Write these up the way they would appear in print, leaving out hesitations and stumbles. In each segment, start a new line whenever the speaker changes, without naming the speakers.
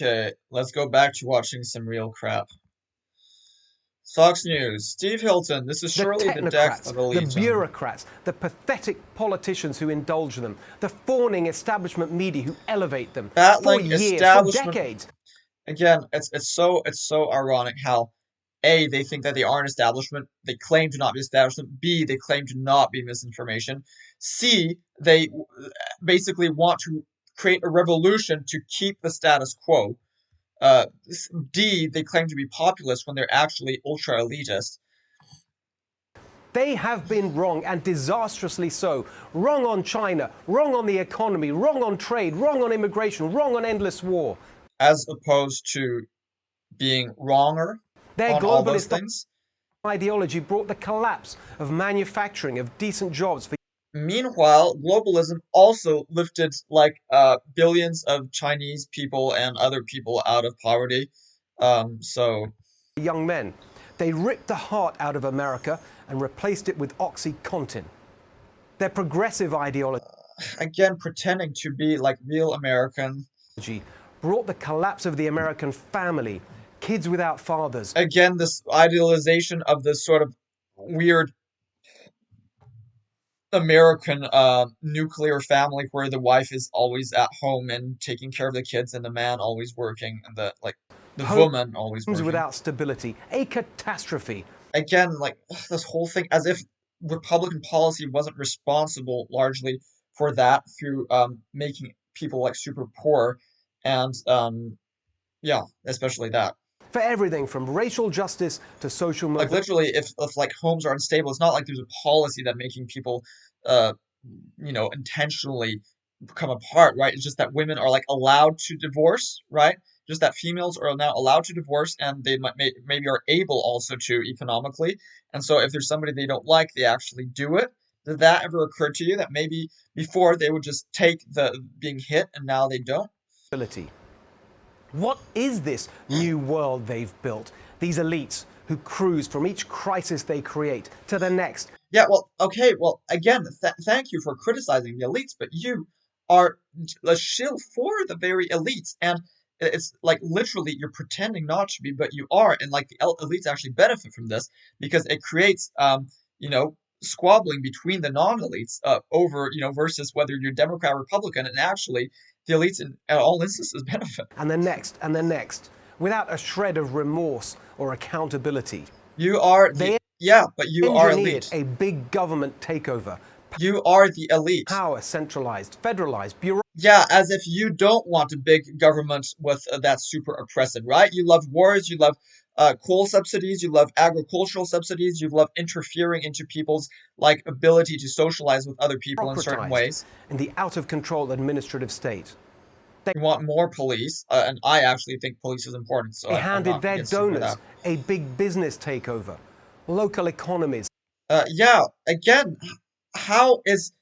Okay, let's go back to watching some real crap. Fox News. Steve Hilton. This is
The
surely the death
technocrats,
of
the
elitism.
bureaucrats, the pathetic politicians who indulge them, the fawning establishment media who elevate them for
Battling
years, for
establishment.
decades.
Again, it's so ironic how A, they think that they are an establishment. They claim to not be establishment. B, they claim to not be misinformation. C, they basically want to create a revolution to keep the status quo. Uh, D, they claim to be populist when they're actually ultra elitist.
They have been wrong, and disastrously so. Wrong on China, wrong on the economy, wrong on trade, wrong on immigration, wrong on endless war.
As opposed to being wronger
Their
on all those
globalist
things.
ideology brought the collapse of manufacturing, of decent jobs for
Meanwhile, globalism also lifted billions of Chinese people and other people out of poverty. So
young men. They ripped the heart out of America and replaced it with OxyContin. Their progressive ideology
again, pretending to be like real American.
brought the collapse of the American family, kids without fathers.
Again, this idealization of this sort of weird American nuclear family where the wife is always at home and taking care of the kids and the man always working and the woman always
Homes
working.
without stability, a catastrophe.
Again, like this whole thing as if Republican policy wasn't responsible largely for that through making people like super poor and yeah, especially that.
For everything from racial justice to social
Like
mobility.
literally if like homes are unstable, it's not like there's a policy that making people uh intentionally come apart, right? It's just that women are like allowed to divorce, right? Just that females are now allowed to divorce and they maybe are able also to economically. And so if there's somebody they don't like, they actually do it. Did that ever occur to you that maybe before they would just take the being hit and now they don't?
What is this new world they've built? These elites who cruise from each crisis they create to the next.
Yeah, well, okay, well, again, thank you for criticizing the elites, but you are a shill for the very elites, and it's like literally you're pretending not to be, but you are, and like the elites actually benefit from this because it creates, squabbling between the non-elites over, versus whether you're Democrat or Republican, and actually the elites in all instances benefit.
And the next, and the next, without a shred of remorse or accountability.
You are
They
yeah, but you are
engineered
elite.
a big government takeover,
You are the elite.
power centralized, federalized, bureaucracy.
Yeah, as if you don't want a big government with that's super oppressive, right? You love wars, you love coal subsidies, you love agricultural subsidies, you love interfering into people's like ability to socialize with other people in certain ways.
In the out of control administrative state.
You want more police, and I actually think police is important, so
They
I'm
handed
not
their
against you for
donors
that.
a big business takeover, local economies.
Yeah, again, how is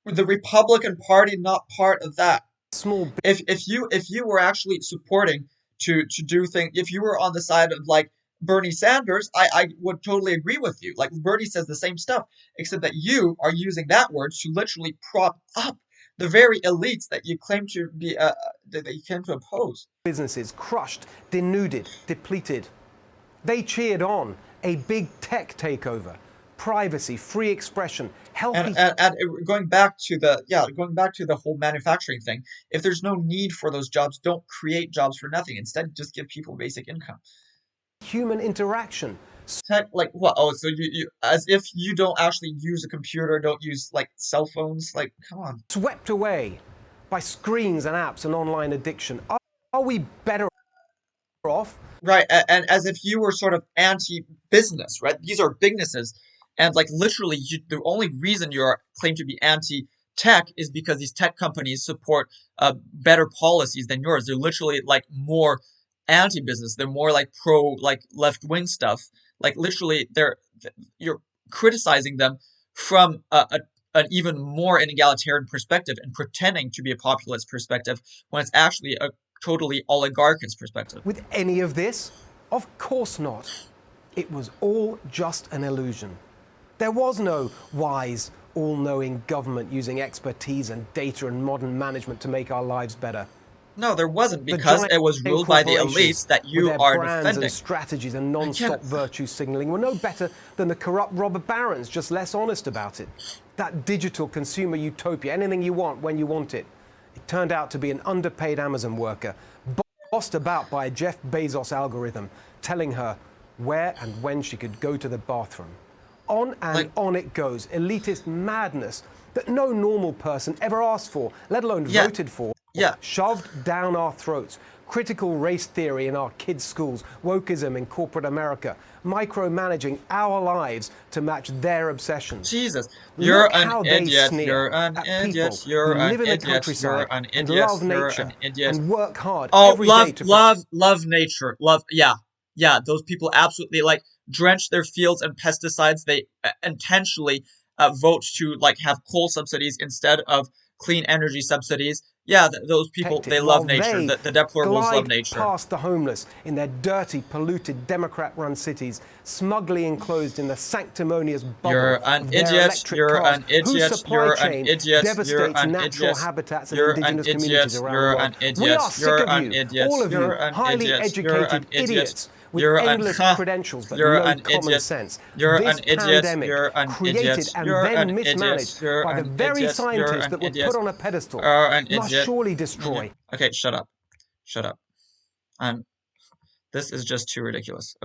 the Republican Party not part of that?
Small
If you were actually supporting to do things, if you were on the side of like Bernie Sanders, I would totally agree with you. Like Bernie says the same stuff, except that you are using that word to literally prop up the very elites that you claim to be that you claim to oppose.
businesses crushed, denuded, depleted. They cheered on a big tech takeover, privacy, free expression,
And,
healthy
and and going back to the whole manufacturing thing. If there's no need for those jobs, don't create jobs for nothing. Instead, just give people basic income.
human interaction,
Tech, like what? Oh, so you as if you don't actually use a computer, don't use like cell phones. Like, come on.
swept away by screens and apps and online addiction. Are we better off?
Right, and as if you were sort of anti-business, right? These are businesses, and like literally, the only reason you are claim to be anti-tech is because these tech companies support better policies than yours. They're literally like more anti-business. They're more like pro, like left-wing stuff. Like literally, you're criticizing them from an even more an egalitarian perspective and pretending to be a populist perspective when it's actually a totally oligarchist perspective.
With any of this? Of course not. It was all just an illusion. There was no wise, all knowing government using expertise and data and modern management to make our lives better.
No, there wasn't,
The
because
giant
it was ruled by the
corporations,
elites that
with
you
their
are
brands and
defending.
strategies and
I can't.
non-stop virtue signaling, were no better than the corrupt robber barons, just less honest about it. That digital consumer utopia, anything you want when you want it. It turned out to be an underpaid Amazon worker, bossed about by a Jeff Bezos algorithm, telling her where and when she could go to the bathroom. On and
Like,
on it goes. Elitist madness that no normal person ever asked for, let alone
yeah,
voted for,
yeah.
shoved down our throats. Critical race theory in our kids' schools, wokeism in corporate America, micromanaging our lives to match their obsessions.
Jesus, you're
Look
an
how they
idiot.
sneer
You're an
at
idiot.
people who
You're an
live in the
idiot. You're
countryside
an
and
idiot.
love
You're an
nature
idiot.
and work hard
Oh,
every day to protect.
love nature. Love, yeah, yeah. Those people absolutely like drench their fields in pesticides. They intentionally vote to like have coal subsidies instead of clean energy subsidies. Yeah, those people,
Protect it
they
while
love nature.
they
The deplorables love
glide
nature.
past the homeless in their dirty, polluted, Democrat-run cities, smugly enclosed in the sanctimonious bubble
You're an
of their
idiot.
electric
You're
cars,
an
whose
idiot.
supply
You're an
chain
idiot. You're
devastates
an
natural
idiot.
habitats and
You're an
indigenous
idiot.
communities around the
You're
world.
an
We
idiot.
are sick
You're
of
an
you,
idiot.
all of
You're
you,
an
highly
idiot. You're
educated
an idiot.
idiots with
You're an
endless credentials but
you're
no
an
common
idiot.
sense.
You're
This
an idiot.
pandemic,
You're an idiot.
created and
You're
then
an idiot.
mismanaged
You're
by the
an
very
idiot. You're
scientists
an
that were
idiot.
put on a pedestal,
An
must
idiot.
surely destroy.
Okay, shut up. Shut up. I'm. This is just too ridiculous.